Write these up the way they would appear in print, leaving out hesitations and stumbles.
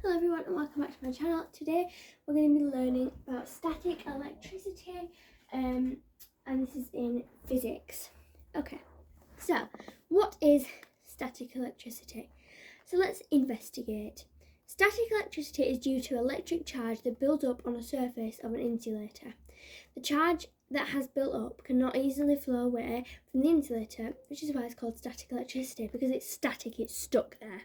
Hello everyone and welcome back to my channel. Today we're going to be learning about static electricity and this is in physics. Okay, so what is static electricity? So let's investigate. Static electricity is due to electric charge that builds up on a surface of an insulator. The charge that has built up cannot easily flow away from the insulator, which is why it's called static electricity, because it's static, it's stuck there.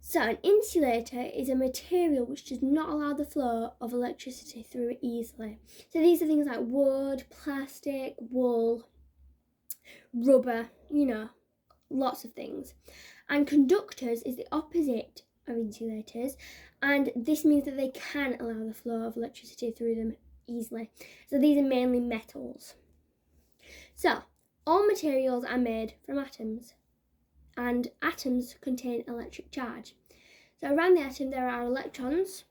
So an insulator is a material which does not allow the flow of electricity through it easily. So these are things like wood, plastic, wool, rubber, lots of things. And conductors is the opposite of insulators, and this means that they can allow the flow of electricity through them easily. So these are mainly metals. So all materials are made from atoms, and atoms contain electric charge. So around the atom there are electrons,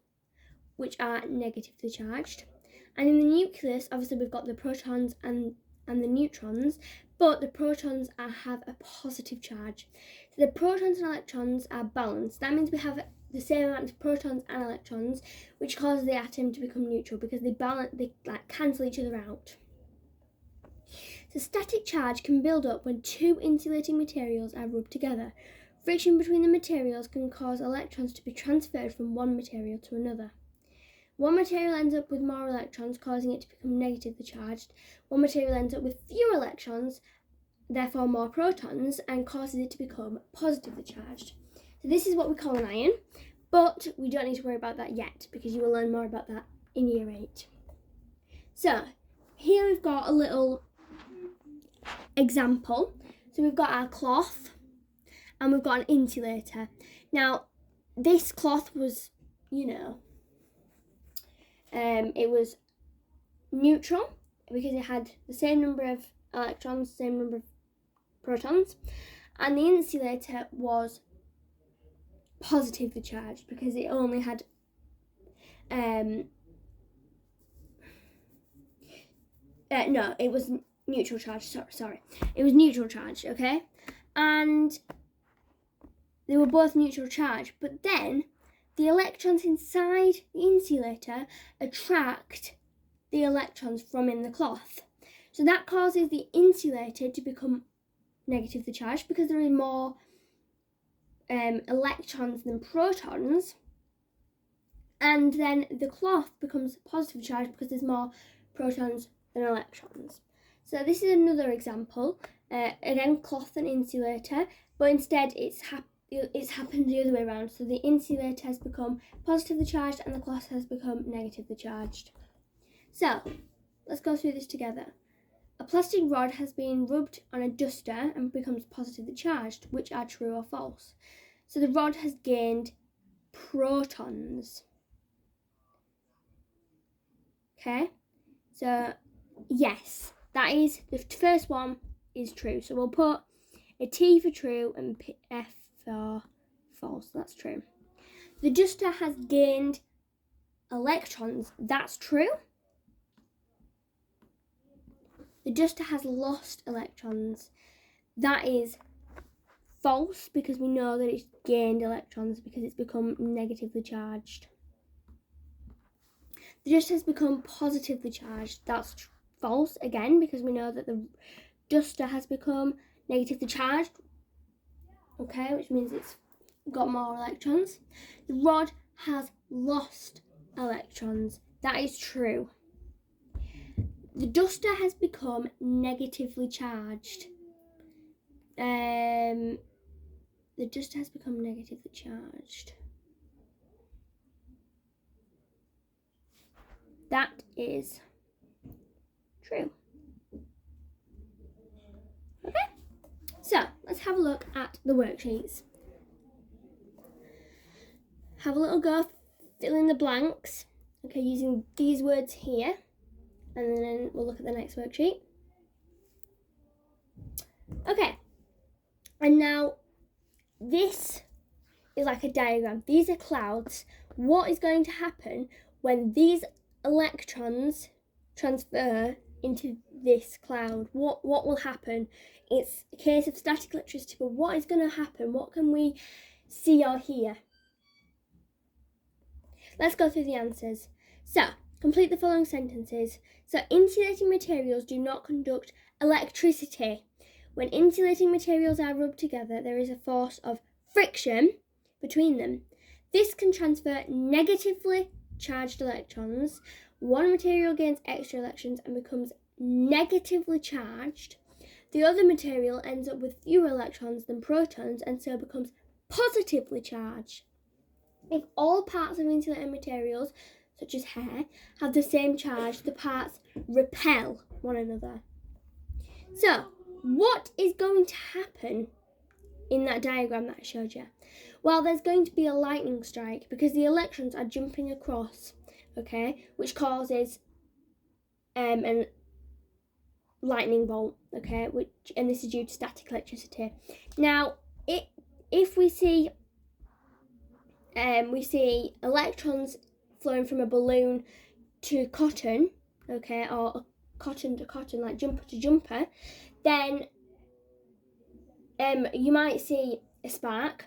which are negatively charged, and in the nucleus obviously we've got the protons and the neutrons, but the protons have a positive charge. So the protons and electrons are balanced. That means we have the same amount of protons and electrons, which causes the atom to become neutral because they cancel each other out. So static charge can build up when two insulating materials are rubbed together. Friction between the materials can cause electrons to be transferred from one material to another. One material ends up with more electrons, causing it to become negatively charged. One material ends up with fewer electrons, therefore more protons, and causes it to become positively charged. So this is what we call an ion, but we don't need to worry about that yet because you will learn more about that in Year 8. So here we've got a little example. So we've got our cloth and we've got an insulator. Now this cloth was, it was neutral because it had the same number of electrons, same number of protons, and the insulator was positively charged because it only had no, it was neutral charge. Sorry, it was neutral charge. Okay, and they were both neutral charge, but then the electrons inside the insulator attract the electrons from in the cloth. So that causes the insulator to become negatively charged because there is more electrons than protons, and then the cloth becomes positively charged because there's more protons than electrons. So this is another example. Again, cloth and insulator, but instead it's happened the other way around. So the insulator has become positively charged and the cloth has become negatively charged. So let's go through this together. A plastic rod has been rubbed on a duster and becomes positively charged, which are true or false. So the rod has gained protons. Okay, so yes, that is, the first one is true. So we'll put a T for true and F for false. That's true. The duster has gained electrons. That's true. The duster has lost electrons. That is false because we know that it's gained electrons because it's become negatively charged. The duster has become positively charged. That's false again because we know that the duster has become negatively charged. Okay, which means it's got more electrons. The rod has lost electrons. That is true. The duster has become negatively charged. The duster has become negatively charged. That is true. Okay, so let's have a look at the worksheets. Have a little go, fill in the blanks, okay, using these words here, and then we'll look at the next worksheet. Okay, and now this is like a diagram. These are clouds. What is going to happen when these electrons transfer into this cloud? What will happen? It's a case of static electricity, but what is going to happen? What can we see or hear? let's go through the answers. So, complete the following sentences. So, insulating materials do not conduct electricity. When insulating materials are rubbed together, there is a force of friction between them. This can transfer negatively charged electrons. One material gains extra electrons and becomes negatively charged. The other material ends up with fewer electrons than protons and so becomes positively charged. If all parts of insulating materials, such as hair, have the same charge, the parts repel one another. So, what is going to happen in that diagram that I showed you? Well, there's going to be a lightning strike because the electrons are jumping across, okay, which causes a lightning bolt, okay, and this is due to static electricity. Now, if we see electrons flowing from a balloon to cotton, okay, or cotton to cotton, like jumper to jumper, then you might see a spark,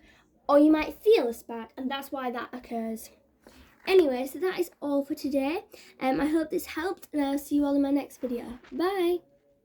or you might feel a spark, and that's why that occurs. Anyway, so that is all for today. I hope this helped, and I'll see you all in my next video. Bye!